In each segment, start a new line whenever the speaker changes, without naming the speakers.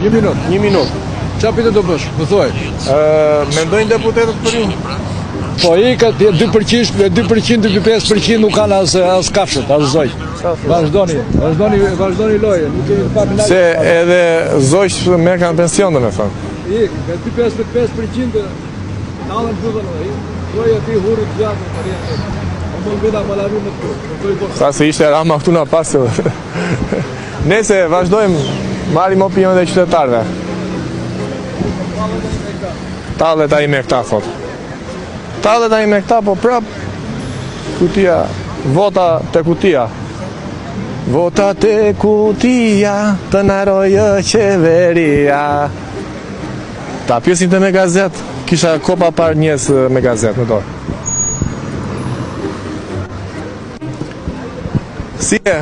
Një minutë.
Një minutë.
Qa pite do bësh? Më thuaj.
Mendojnë deputetët për ju?
Po i ka 2%, 2% nuk kanë as kafshët, as zoj. Vazhdoni lojën.
Se edhe zojsh merr kanë pension, do me thënë.
I, ka 55% talën budhën, zoja ti hurit gjatë,
Sa se ishte rama këtu na pasë. Nese, vazhdojmë, marrim opinionet e qytetarëve. Tallet ai me këta, thot. Tallet ai me këta, po prap kutia, vota te kutia. Vota te kutia, të narojë qeveria. Ta pjesin të me gazet, kisha kopa par njës me gazet në dorë. Si e?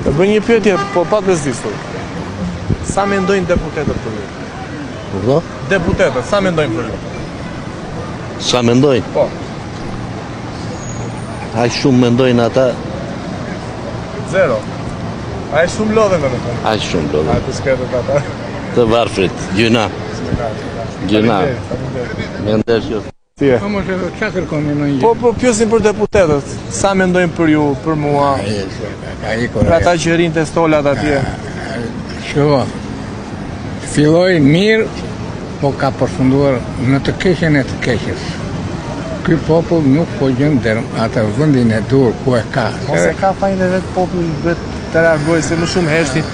Të bëj një pyetje, po pa të bezdisur. Sa mendojnë deputetët për ju?
Po?
Deputetët, sa mendojnë për ju?
Sa mendojnë?
Po.
Aq shumë mendojnë ata,
Zero. A e shumë lodhen dhe me thënë?
aq shumë do.
A të skretët ata?
Të varfrit, gjyna. Gjyna. Mendesh jo.
Si e? Po pyesin për deputetët. Sa mendojnë për ju, për mua? Për ata që rinë të stolat atje?
Shko, filloi mirë, po ka përfunduar në të keqen e të keqes. Ky popull nuk po gjen der atë vendin e dur ku e ka.
Ose ka fajin e vetë populli vetë të reagoj se më shumë heshti